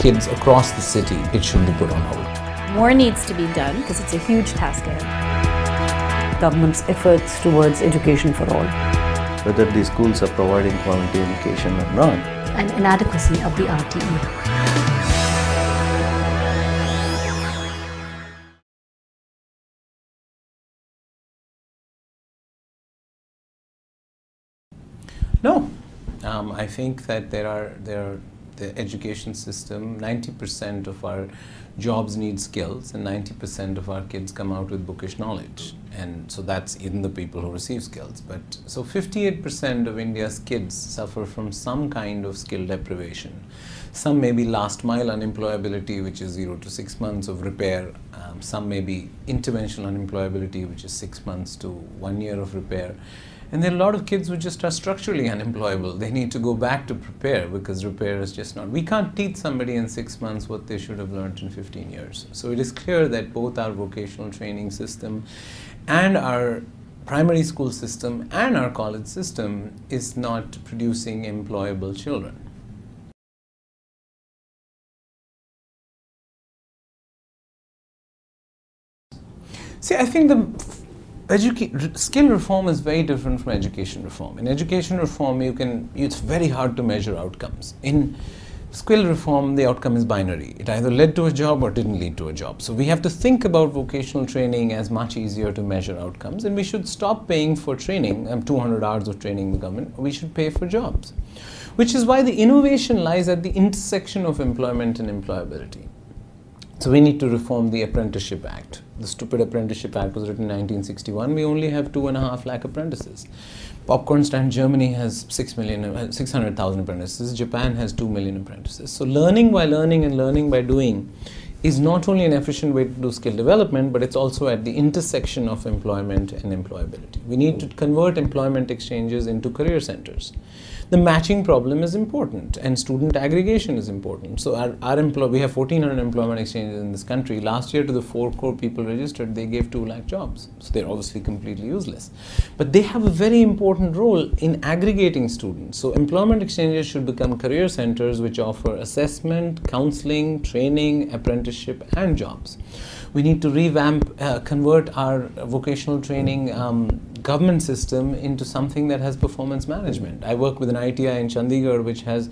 kids across the city, it should be put on hold. More needs to be done because it's a huge task ahead. Government's efforts towards education for all. Whether these schools are providing quality education or not. And inadequacy of the RTE. No, I think that the education system, 90% of our jobs need skills and 90% of our kids come out with bookish knowledge, and so that's in the people who receive skills. But so 58% of India's kids suffer from some kind of skill deprivation. Some may be last mile unemployability, which is 0 to 6 months of repair. Some may be interventional unemployability, which is 6 months to 1 year of repair. And there are a lot of kids who just are structurally unemployable. They need to go back to prepare because repair is just not. We can't teach somebody in 6 months what they should have learned in 15 years. So it is clear that both our vocational training system and our primary school system and our college system is not producing employable children. See, I think skill reform is very different from education reform. In education reform, it's very hard to measure outcomes. In skill reform, the outcome is binary. It either led to a job or didn't lead to a job. So we have to think about vocational training as much easier to measure outcomes, and we should stop paying for training, 200 hours of training in the government. We should pay for jobs, which is why the innovation lies at the intersection of employment and employability. So we need to reform the Apprenticeship Act. The stupid Apprenticeship Act was written in 1961. We only have 2.5 lakh apprentices. Popcorn stand Germany has 600,000 apprentices. Japan has 2 million apprentices. So learning by learning and learning by doing is not only an efficient way to do skill development, but it's also at the intersection of employment and employability. We need to convert employment exchanges into career centers. The matching problem is important, and student aggregation is important. So we have 1,400 employment exchanges in this country. Last year, to the 4 crore people registered, they gave 2 lakh jobs. So they're obviously completely useless. But they have a very important role in aggregating students. So employment exchanges should become career centers which offer assessment, counseling, training, apprenticeship, and jobs. We need to revamp, convert our vocational training government system into something that has performance management. I work with an ITI in Chandigarh which has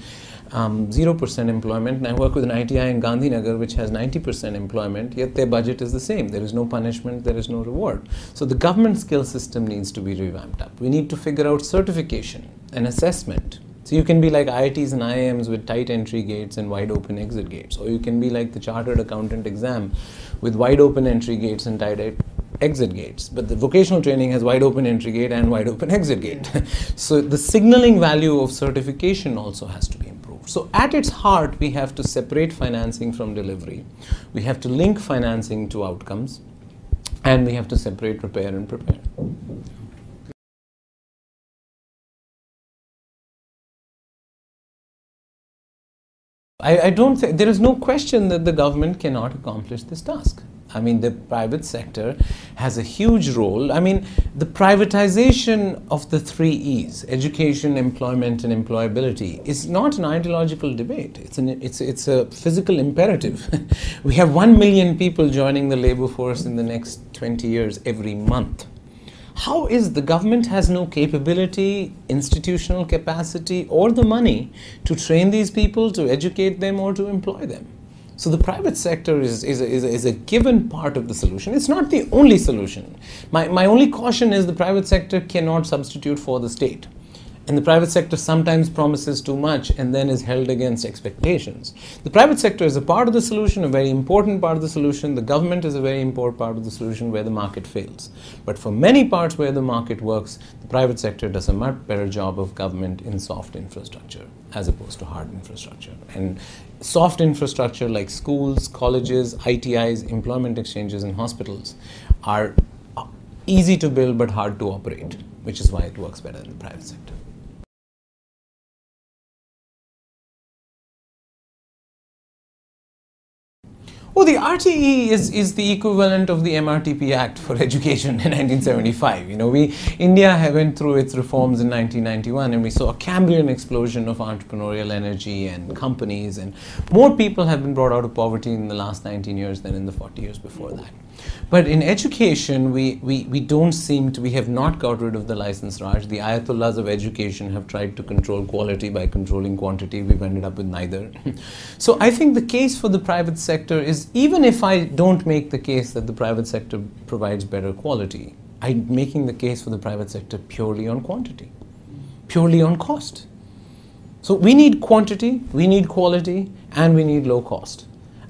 0% employment, and I work with an ITI in Gandhinagar which has 90% employment, yet their budget is the same. There is no punishment, there is no reward. So the government skill system needs to be revamped up. We need to figure out certification and assessment. So you can be like IITs and IIMs with tight entry gates and wide open exit gates, or you can be like the chartered accountant exam with wide open entry gates and tight exit gates. But the vocational training has wide open entry gate and wide open exit gate. So the signaling value of certification also has to be improved. So at its heart, we have to separate financing from delivery. We have to link financing to outcomes, and we have to separate repair and prepare. I don't think, there is no question that the government cannot accomplish this task. I mean, the private sector has a huge role. I mean, the privatization of the 3 E's, education, employment, and employability, is not an ideological debate. It's a physical imperative. We have 1 million people joining the labor force in the next 20 years every month. How is the government has no capability, institutional capacity, or the money to train these people, to educate them, or to employ them? So the private sector is a given part of the solution. It's not the only solution. My only caution is the private sector cannot substitute for the state. And the private sector sometimes promises too much and then is held against expectations. The private sector is a part of the solution, a very important part of the solution. The government is a very important part of the solution where the market fails. But for many parts where the market works, the private sector does a much better job of government in soft infrastructure as opposed to hard infrastructure. And soft infrastructure like schools, colleges, ITIs, employment exchanges, and hospitals are easy to build but hard to operate, which is why it works better in the private sector. Oh, the RTE is the equivalent of the MRTP Act for education in 1975. You know, India went through its reforms in 1991, and we saw a Cambrian explosion of entrepreneurial energy and companies, and more people have been brought out of poverty in the last 19 years than in the 40 years before that. But in education, we have not got rid of the license Raj. The Ayatollahs of education have tried to control quality by controlling quantity. We've ended up with neither. So I think the case for the private sector is, even if I don't make the case that the private sector provides better quality, I'm making the case for the private sector purely on quantity, purely on cost. So we need quantity, we need quality, and we need low cost.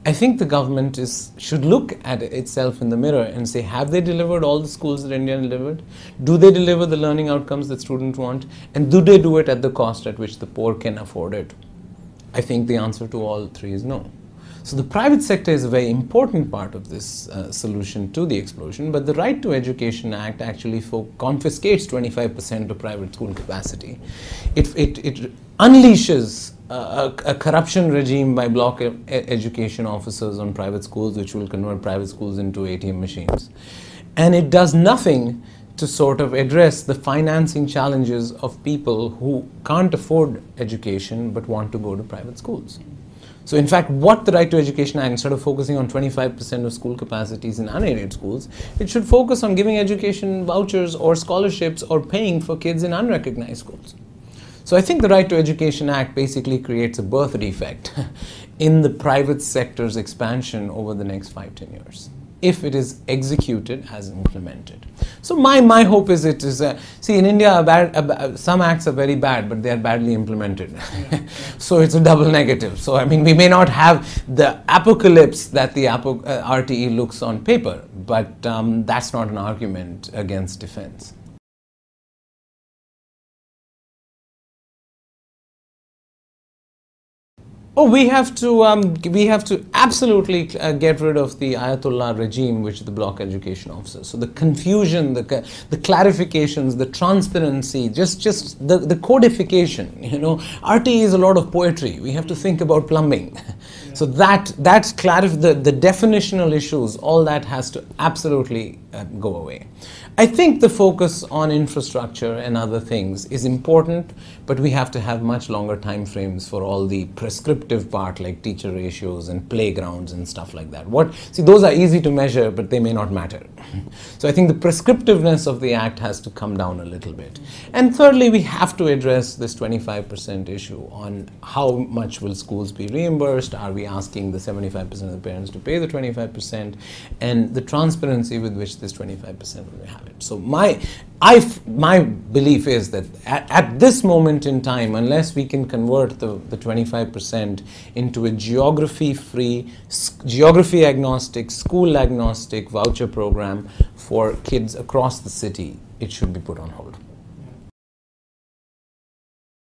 I think the government should look at itself in the mirror and say, have they delivered all the schools that India delivered? Do they deliver the learning outcomes that students want? And do they do it at the cost at which the poor can afford it? I think the answer to all three is no. So the private sector is a very important part of this solution to the explosion, but the Right to Education Act actually confiscates 25% of private school capacity. It unleashes a corruption regime by block education officers on private schools, which will convert private schools into ATM machines. And it does nothing to sort of address the financing challenges of people who can't afford education but want to go to private schools. So in fact, what the Right to Education Act, instead of focusing on 25% of school capacities in unaided schools, it should focus on giving education vouchers or scholarships or paying for kids in unrecognized schools. So I think the Right to Education Act basically creates a birth defect in the private sector's expansion over the next 5-10 years, if it is executed as implemented. So my hope is see, in India, some acts are very bad, but they are badly implemented. So it's a double negative. So I mean, we may not have the apocalypse that the RTE looks on paper, but that's not an argument against defense. Oh, we have to absolutely get rid of the Ayatollah regime, which is the block education officers. So the confusion, the clarifications, the transparency, just the codification. You know, RTE is a lot of poetry. We have to think about plumbing. Yeah. So the definitional issues, all that has to absolutely go away. I think the focus on infrastructure and other things is important, but we have to have much longer time frames for all the prescriptive part, like teacher ratios and playgrounds and stuff like that. See, those are easy to measure, but they may not matter. So I think the prescriptiveness of the act has to come down a little bit. And thirdly, we have to address this 25% issue on how much will schools be reimbursed. Are we asking the 75% of the parents to pay the 25%? And the transparency with which this 25% will have it. So my belief is that at this moment in time, unless we can convert the 25% into a geography-free, geography-agnostic, school-agnostic voucher program for kids across the city, it should be put on hold.